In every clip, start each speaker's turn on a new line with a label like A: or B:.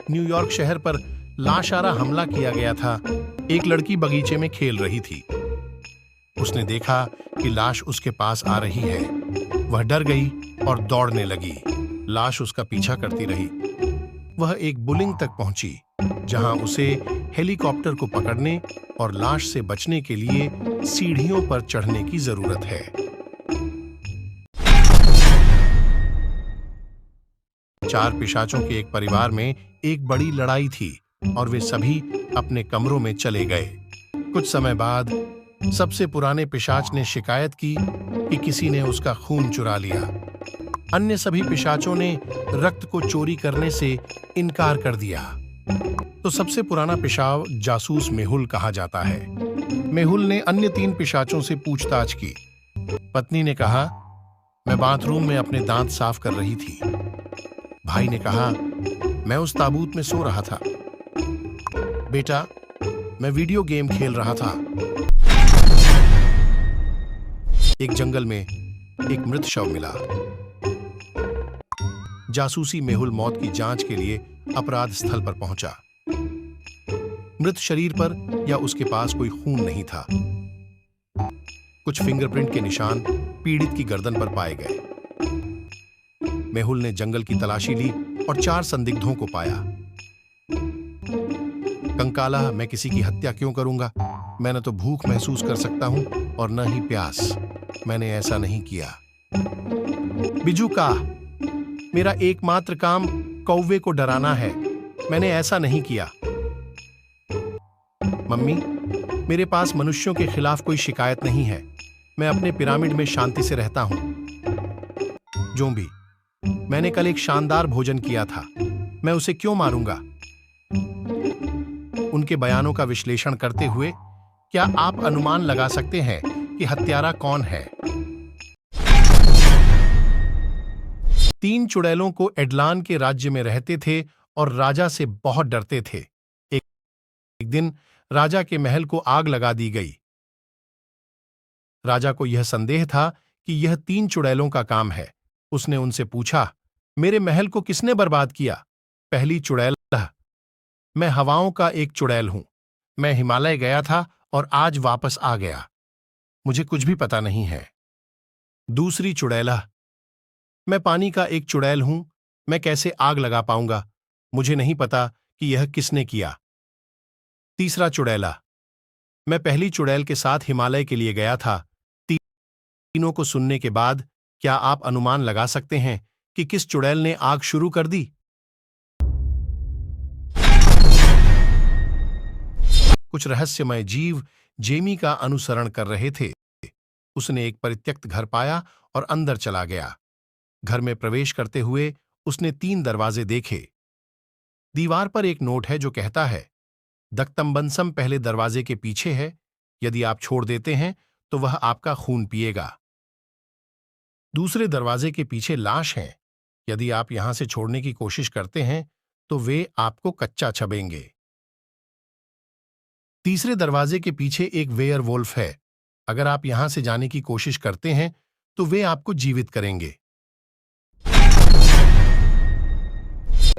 A: New York शहर पर लाशारा हमला किया गया था। एक लड़की बगीचे में खेल रही थी। उसने देखा कि लाश उसके पास आ रही है। वह डर गई और दौड़ने लगी। लाश उसका पीछा करती रही। वह एक बुलिंग तक पहुंची, जहां उसे हेलीकॉप्टर को पकड़ने और लाश से बचने के लिए सीढ़ियों पर चढ़ने की जरूरत है। चार पिशाचों के एक परिवार में एक बड़ी लड़ाई थी और वे सभी अपने कमरों में चले गए। कुछ समय बाद सबसे पुराने पिशाच ने शिकायत की कि किसी ने उसका खून चुरा लिया। अन्य सभी पिशाचों ने रक्त को चोरी करने से इनकार कर दिया। तो सबसे पुराना पिशाच जासूस मेहुल कहा जाता है। मेहुल ने अन्य 3 पिशाचों से पूछताछ की। पत्नी ने कहा, मैं बाथरूम में अपने दांत साफ कर रही थी। भाई ने कहा, मैं उस ताबूत में सो रहा था। बेटा, मैं वीडियो गेम खेल रहा था। एक जंगल में एक मृत शव मिला। जासूसी मेहुल मौत की जांच के लिए अपराध स्थल पर पहुंचा। मृत शरीर पर या उसके पास कोई खून नहीं था। कुछ फिंगरप्रिंट के निशान पीड़ित की गर्दन पर पाए गए। मेहुल ने जंगल की तलाशी ली और 4 संदिग्धों को पाया। कंकाला, मैं किसी की हत्या क्यों करूंगा? मैं न तो भूख महसूस कर सकता हूं और न ही प्यास। मैंने ऐसा नहीं किया। बिजुका, मेरा एकमात्र काम कौवे को डराना है। मैंने ऐसा नहीं किया। मम्मी, मेरे पास मनुष्यों के खिलाफ कोई शिकायत नहीं है। मैं अपने पिरामिड में शांति से रहता हूं। जोम्बी, मैंने कल एक शानदार भोजन किया था। मैं उसे क्यों मारूंगा? उनके बयानों का विश्लेषण करते हुए क्या आप अनुमान लगा सकते हैं कि हत्यारा कौन है? 3 चुड़ैलों को एडलान के राज्य में रहते थे और राजा से बहुत डरते थे। एक दिन राजा के महल को आग लगा दी गई। राजा को यह संदेह था कि यह 3 चुड़ैलों का काम है। उसने उनसे पूछा, मेरे महल को किसने बर्बाद किया? पहली चुड़ैल, मैं हवाओं का एक चुड़ैल हूं। मैं हिमालय गया था और आज वापस आ गया। मुझे कुछ भी पता नहीं है। दूसरी चुड़ैला, मैं पानी का एक चुड़ैल हूं। मैं कैसे आग लगा पाऊंगा? मुझे नहीं पता कि यह किसने किया। तीसरा चुड़ैला, मैं पहली चुड़ैल के साथ हिमालय के लिए गया था। तीनों को सुनने के बाद क्या आप अनुमान लगा सकते हैं कि किस चुड़ैल ने आग शुरू कर दी? कुछ रहस्यमय जीव जेमी का अनुसरण कर रहे थे। उसने एक परित्यक्त घर पाया और अंदर चला गया। घर में प्रवेश करते हुए उसने 3 दरवाजे देखे। दीवार पर एक नोट है जो कहता है, दक्तम्बनसम पहले दरवाजे के पीछे है। यदि आप छोड़ देते हैं तो वह आपका खून पिएगा। दूसरे दरवाजे के पीछे लाश है। यदि आप यहां से छोड़ने की कोशिश करते हैं तो वे आपको कच्चा चबेंगे। तीसरे दरवाजे के पीछे एक वेयरवुल्फ है। अगर आप यहां से जाने की कोशिश करते हैं तो वे आपको जीवित करेंगे।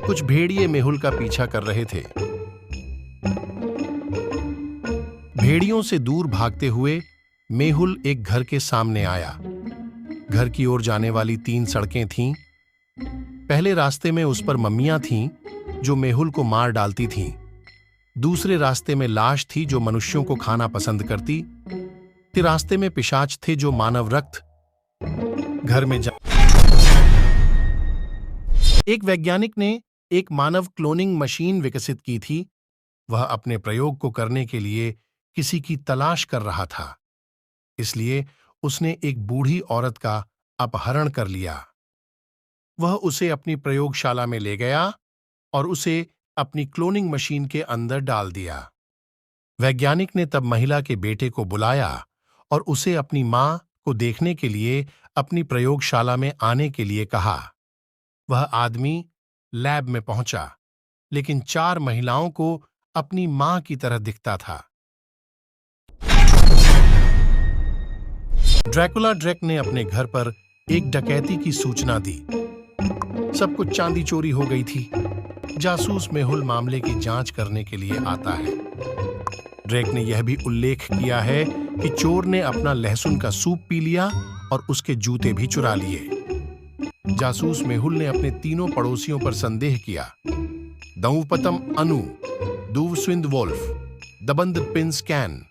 A: कुछ भेड़िए मेहुल का पीछा कर रहे थे। भेड़ियों से दूर भागते हुए मेहुल एक घर के सामने आया। घर की ओर जाने वाली 3 सड़कें थीं। पहले रास्ते में उस पर मम्मियां थीं जो मेहुल को मार डालती थीं। दूसरे रास्ते में लाश थी जो मनुष्यों को खाना पसंद करती। तीसरे रास्ते में पिशाच थे जो मानव रक्त घर में एक वैज्ञानिक ने एक मानव क्लोनिंग मशीन विकसित की थी। वह अपने प्रयोग को करने के लिए किसी की तलाश कर रहा था। इसलिए उसने एक बूढ़ी औरत का अपहरण कर लिया। वह उसे अपनी प्रयोगशाला में ले गया और उसे अपनी क्लोनिंग मशीन के अंदर डाल दिया। वैज्ञानिक ने तब महिला के बेटे को बुलाया और उसे अपनी मां को देखने के लिए अपनी प्रयोगशाला में आने के लिए कहा। वह आदमी लैब में पहुंचा, लेकिन 4 महिलाओं को अपनी मां की तरह दिखता था। ड्रैकुला ड्रैक ने अपने घर पर एक डकैती की सूचना दी। सब कुछ चांदी चोरी हो गई थी। जासूस मेहुल मामले की जांच करने के लिए आता है। ड्रेक ने यह भी उल्लेख किया है कि चोर ने अपना लहसुन का सूप पी लिया और उसके जूते भी चुरा लिए। जासूस मेहुल ने अपने तीनों पड़ोसियों पर संदेह किया, दऊपतम अनु, दूवस्विंद वोल्फ, दबंद पिंस कैन